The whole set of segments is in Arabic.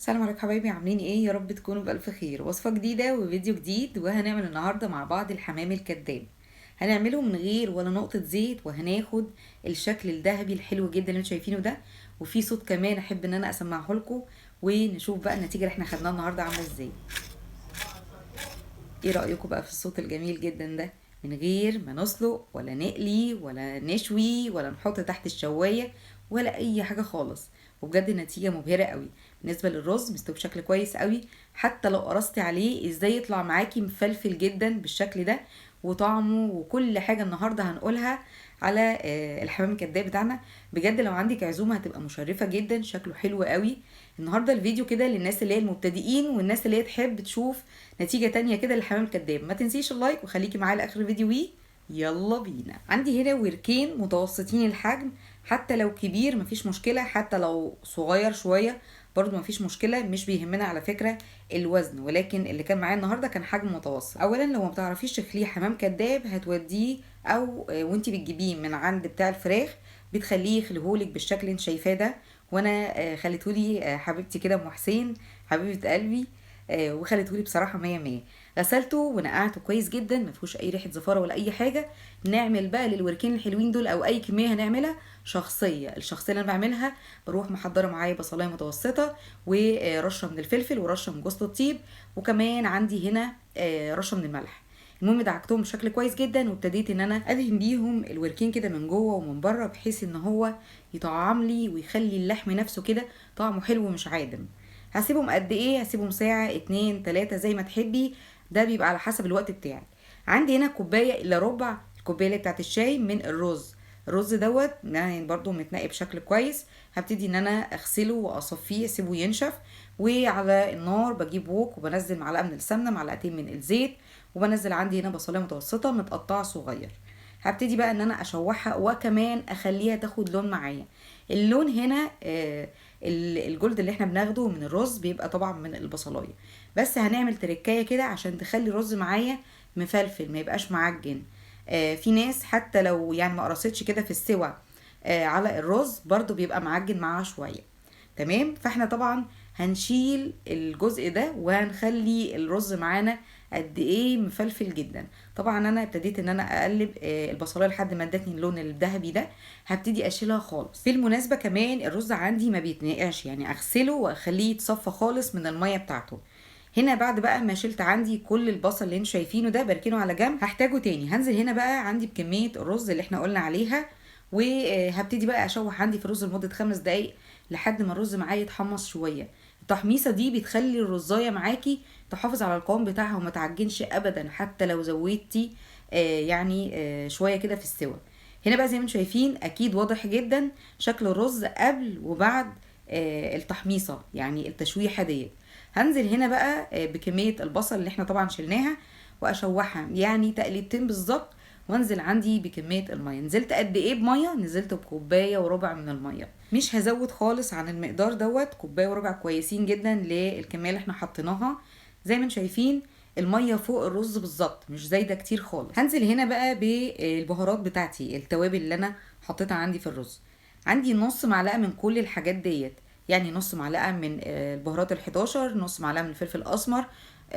السلام عليكم حبايبي، عاملين ايه؟ يا رب تكونوا بألف خير. وصفة جديدة وفيديو جديد، وهنعمل النهاردة مع بعض الحمام الكداب. هنعمله من غير ولا نقطة زيت، وهناخد الشكل الذهبي الحلو جدا اللي انتوا شايفينه ده. وفي صوت كمان احب ان انا اسمعه لكم، ونشوف بقى النتيجة اللي احنا خدناها النهاردة عاملة ازاي. ايه رأيكم بقى في الصوت الجميل جدا ده؟ من غير ما نسلق ولا نقلي ولا نشوي ولا نحط تحت الشواية ولا اي حاجة خالص. وبجد النتيجة مبهرة قوي. بالنسبة للرز مستوي بشكل كويس قوي، حتى لو قرصتي عليه ازاي يطلع معاكي مفلفل جدا بالشكل ده. وطعمه وكل حاجة النهاردة هنقولها على الحمام الكداب بتاعنا. بجد لو عندك عزومة هتبقى مشرفة جدا، شكله حلو قوي. النهاردة الفيديو كده للناس اللي هي المبتدئين والناس اللي هي تحب تشوف نتيجة تانية كده للحمام الكداب. ما تنسيش اللايك وخليكي معايا لاخر الفيديو. يلا بينا. عندي هنا وركين متوسطين الحجم، حتى لو كبير مفيش مشكلة، حتى لو صغير شوية برضو مفيش مشكلة، مش بيهمنا على فكرة الوزن، ولكن اللي كان معايا النهاردة كان حجم متوسط. اولا لو ما بتعرفيش تخليه حمام كداب هتوديه او وانتي بتجيبيه من عند بتاع الفراخ بتخليه يخليهولك بالشكل اللي انت شايفاه ده. وانا خليتهولي حبيبتي كده ام حسين، حبيبة قلبي، وخليتهولي بصراحة مية مية. غسلته ونقعته كويس جدا، ما فيهوش اي ريحه زفاره ولا اي حاجه. نعمل بقى للوركين الحلوين دول او اي كميه هنعملها شخصيه. الشخصيه اللي انا بعملها بروح محضره معايا بصلايه متوسطه ورشه من الفلفل ورشه من جوز الطيب، وكمان عندي هنا رشه من الملح. المهم دعكتهم بشكل كويس جدا، وابتديت ان انا ادهن بيهم الوركين كده من جوه ومن بره، بحيث ان هو يطعم لي ويخلي اللحم نفسه كده طعمه حلو مش عادم. هسيبهم قد ايه؟ هسيبهم ساعة اتنين تلاتة زي ما تحبي، ده بيبقى على حسب الوقت بتاعك. عندي هنا كوباية الا ربع الكوباية اللي بتاعت الشاي من الرز. الرز دوت يعني برضو متنقي بشكل كويس. هبتدي ان انا اغسله واصفيه اسيبه ينشف، وعلى النار بجيب ووك وبنزل معلقة من السمنة معلقتين من الزيت، وبنزل عندي هنا بصلاية متوسطة متقطعة صغير. هبتدي بقى ان انا اشوحها وكمان اخليها تاخد لون معايا. اللون هنا الجلد اللي احنا بناخده من الرز بيبقى طبعا من البصلايه. بس هنعمل تركايه كده عشان تخلي الرز معايا مفلفل ما يبقاش معجن. في ناس حتى لو يعني ما قرصتش كده في السوى على الرز برضو بيبقى معجن معاها شويه. تمام، فاحنا طبعا هنشيل الجزء ده وهنخلي الرز معانا قد ايه مفلفل جدا. طبعا انا ابتديت ان انا اقلب البصلايه لحد ما ادتني اللون الذهبي ده. هبتدي اشيلها خالص. بالمناسبه كمان الرز عندي ما بيتنقعش، يعني اغسله واخليه يتصفى خالص من الميه بتاعته. هنا بعد بقى ما شلت عندي كل البصل اللي انتوا شايفينه ده بركنه على جنب، هحتاجه تاني. هنزل هنا بقى عندي بكميه الرز اللي احنا قلنا عليها، وهبتدي بقى اشوح عندي في الرز لمده 5 دقايق لحد ما الرز معايا يتحمص شويه. التحميصه دي بتخلي الرزايه معاكي تحافظ على القوام بتاعها وما تعجنش ابدا، حتى لو زودتي شويه كده في السوى. هنا بقى زي ما انتم شايفين اكيد واضح جدا شكل الرز قبل وبعد التحميصه، يعني التشويحه ديت. هنزل هنا بقى بكميه البصل اللي احنا طبعا شلناها واشوحها يعني تقليبتين بالظبط. وانزل عندي بكميه الميه. نزلت قد ايه بميه؟ نزلت بكوبايه وربع من الميه، مش هزود خالص عن المقدار دوت. كوبايه وربع كويسين جدا للكميه اللي احنا حطيناها. زي ما انتم شايفين الميه فوق الرز بالظبط، مش زايده كتير خالص. هنزل هنا بقى بالبهارات بتاعتي، التوابل اللي انا حطيتها عندي في الرز. عندي نص معلقه من كل الحاجات ديت، يعني نص معلقه من البهارات ال11، نص معلقه من الفلفل الاسمر،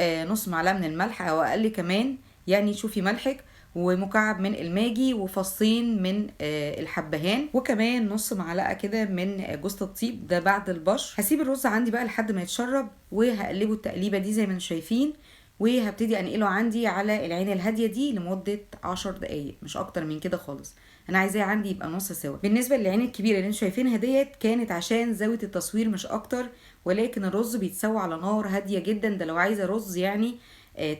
نص معلقه من الملح او اقل كمان، يعني شوفي ملحك، ومكعب من الماجي، وفصين من الحبهان، وكمان نص معلقه كده من جوز الطيب ده بعد البشر. هسيب الرز عندي بقى لحد ما يتشرب، وهقلبه التقليبه دي زي ما انتم شايفين، وهبتدي انقله عندي على العين الهاديه دي لمده 10 دقايق، مش اكتر من كده خالص. انا عايزاه عندي يبقى نص سوا. بالنسبه للعين الكبيره اللي انتم شايفينها ديت كانت عشان زاويه التصوير مش اكتر، ولكن الرز بيتسوى على نار هاديه جدا، ده لو عايزه رز يعني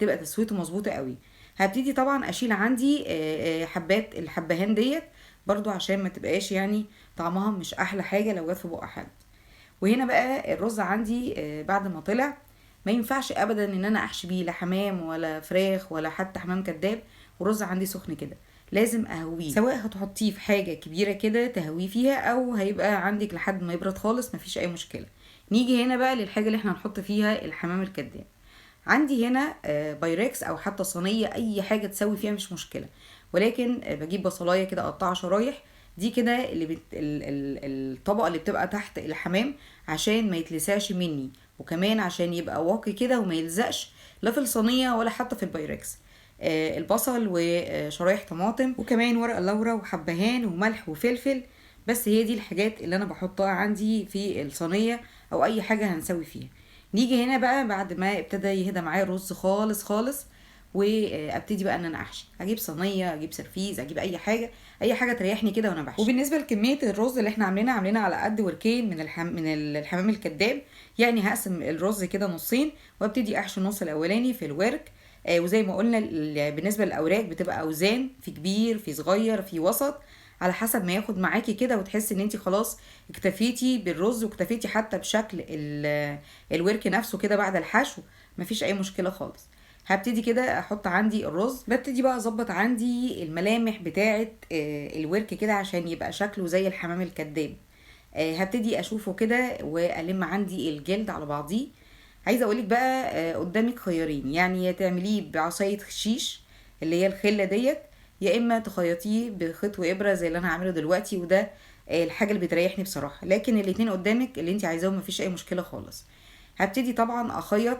تبقى تسويته مظبوطه قوي. هبتدي طبعا اشيل عندي حبات الحبهان ديت برضو عشان ما تبقاش يعني طعمها مش احلى حاجه لو جت في بق حد. وهنا بقى الرز عندي بعد ما طلع ما ينفعش ابدا ان انا احشي بيه لا حمام ولا فراخ ولا حتى حمام كداب، والرز عندي سخن كده. لازم اهويه، سواء هتحطيه في حاجه كبيره كده تهويه فيها، او هيبقى عندك لحد ما يبرد خالص مفيش اي مشكله. نيجي هنا بقى للحاجه اللي احنا هنحط فيها الحمام الكداب. عندي هنا بايركس او حتى صينيه، اي حاجه تسوي فيها مش مشكله، ولكن بجيب بصلايه كده اقطعها شرايح. دي كده اللي الطبقه اللي بتبقى تحت الحمام عشان ما يتلسعش مني، وكمان عشان يبقى واقي كده وما يلزقش لا في الصينيه ولا حتى في البايركس. البصل وشرايح طماطم وكمان ورق اللورا وحبهان وملح وفلفل. بس هي دي الحاجات اللي انا بحطها عندي في الصينيه او اي حاجه هنسوي فيها. نيجي هنا بقى بعد ما ابتدى يهدى معايا الرز خالص خالص، وابتدي بقى ان انا احشي. اجيب صينيه، اجيب سرفيز، اجيب اي حاجه، اي حاجه تريحني كده وانا بحشي. وبالنسبه لكميه الرز اللي احنا عاملينها على قد وركين من الحمام الكداب. يعني هقسم الرز كده نصين وابتدي احشي النص الاولاني في الورك. وزي ما قلنا بالنسبه للاوراق بتبقى اوزان، في كبير في صغير في وسط، على حسب ما ياخد معاكي كده، وتحسي ان انت خلاص اكتفيتي بالرز واكتفيتي حتى بشكل الورك نفسه كده بعد الحشو، مفيش اي مشكله خالص. هبتدي كده احط عندي الرز، ببتدي بقى اظبط عندي الملامح بتاعه الورك كده عشان يبقى شكله زي الحمام الكداب. هبتدي اشوفه كده والم عندي الجلد على بعضيه. عايزه اقولك بقى قدامك خيارين، يعني يا تعمليه بعصايه خشيش اللي هي الخله ديت، يا اما تخيطيه بخيط وابره زي اللي انا هعمله دلوقتي، وده الحاجه اللي بتريحني بصراحه. لكن الاتنين قدامك اللي انت عايزاهم مفيش اي مشكله خالص. هبتدي طبعا اخيط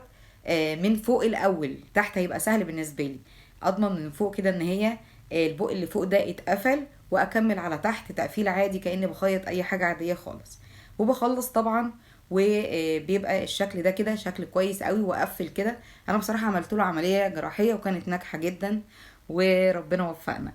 من فوق الاول، تحت هيبقى سهل بالنسبه لي. اضمن من فوق كده ان هي البق اللي فوق ده اتقفل، واكمل على تحت تقفيل عادي كاني بخيط اي حاجه عاديه خالص. وبخلص طبعا وبيبقى الشكل ده كده شكل كويس قوي. واقفل كده، انا بصراحه عملت له عمليه جراحيه وكانت ناجحه جدا وربنا وفقنا.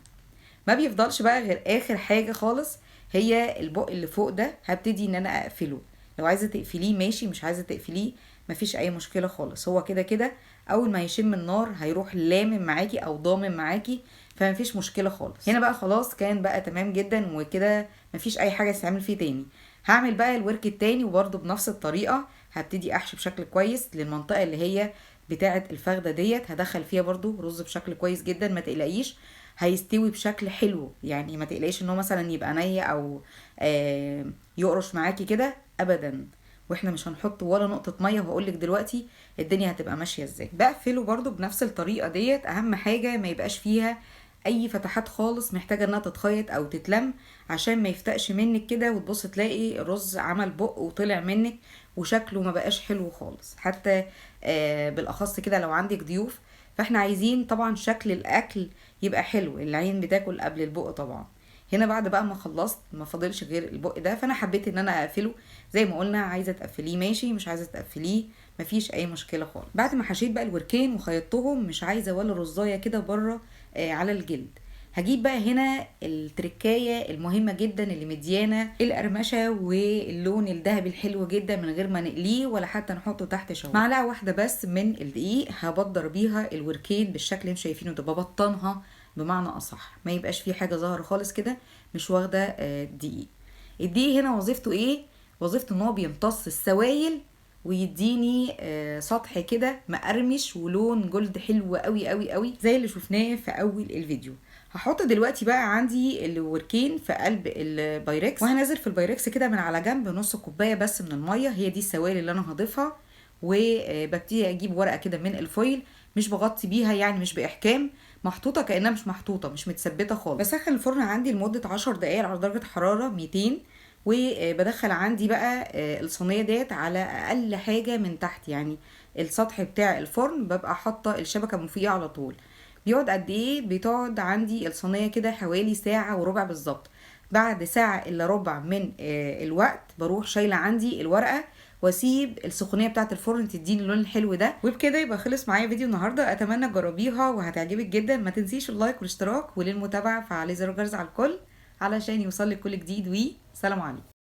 ما بيفضلش بقى غير اخر حاجه خالص، هي البق اللي فوق ده. هبتدي ان انا اقفله. لو عايزه تقفليه ماشي، مش عايزه تقفليه مفيش اي مشكله خالص. هو كده كده اول ما يشم النار هيروح لامم معاكي او ضامم معاكي، فمفيش مشكله خالص. هنا بقى خلاص كان بقى تمام جدا وكده، مفيش اي حاجه تتعمل فيه تاني. هعمل بقى الورك التاني وبرده بنفس الطريقه. هبتدي احشي بشكل كويس للمنطقه اللي هي بتاعه الفخده ديت. هدخل فيها برده رز بشكل كويس جدا، ما تقلقيش هيستوي بشكل حلو. يعني ما تقلقيش انه مثلا يبقى ني او يقرش معاكي كده ابدا. واحنا مش هنحط ولا نقطه ميه، وهقولك دلوقتي الدنيا هتبقى ماشيه ازاي. بقفله برده بنفس الطريقه ديت. اهم حاجه ما يبقاش فيها اي فتحات خالص محتاجه انها تتخيط او تتلم، عشان ما يفتقش منك كده وتبص تلاقي الرز عمل بق وطلع منك وشكله ما بقاش حلو خالص. حتى بالاخص كده لو عندك ضيوف، فاحنا عايزين طبعا شكل الاكل يبقى حلو، العين بتاكل قبل البق طبعا. هنا بعد بقى ما خلصت ما فاضلش غير البق ده، فانا حبيت ان انا اقفله. زي ما قلنا عايزه تقفليه ماشي، مش عايزه تقفليه مفيش اي مشكله خالص. بعد ما حشيت بقى الوركين وخيطتهم، مش عايزه ولا رزايه كده بره على الجلد. هجيب بقى هنا التركايه المهمه جدا اللي مديانا القرمشه واللون الذهبي الحلو جدا، من غير ما نقليه ولا حتى نحطه تحت شويه. معلقه واحده بس من الدقيق هبدر بيها الوركين بالشكل اللي انتوا شايفينه ده، ببطنها بمعنى اصح، ما يبقاش فيه حاجه ظاهره خالص كده مش واخده دقيق. الدقيق هنا وظيفته ايه؟ وظيفته ان هو بيمتص السوائل ويديني سطح كده مقرمش ولون جلد حلو قوي قوي قوي زي اللي شفناه في اول الفيديو. هحط دلوقتي بقى عندي الوركين في قلب البايركس، وهنزل في البايركس كده من على جنب نص كوبايه بس من الميه. هي دي السوائل اللي انا هضيفها. وببتدي اجيب ورقه كده من الفويل، مش بغطي بيها يعني مش باحكام، محطوطه كانها مش محطوطه، مش متثبته خالص. بسخن الفرن عندي لمده 10 دقائق على درجه حراره 200. وبدخل عندي بقى الصينيه ديت على اقل حاجه من تحت، يعني السطح بتاع الفرن ببقى حاطه الشبكه من فوقيه على طول. بيقعد قد ايه؟ بتقعد عندي الصينيه كده حوالي ساعه وربع بالظبط. بعد ساعه الا ربع من الوقت بروح شايله عندي الورقه واسيب السخونيه بتاعه الفرن تديني اللون الحلو ده. وبكده يبقى خلص معايا فيديو النهارده. اتمنى تجربيها وهتعجبك جدا. ما تنسيش اللايك والاشتراك، وللمتابعه فعلي زر الجرس على الكل علشان يوصلك كل جديد. وسلام عليكم.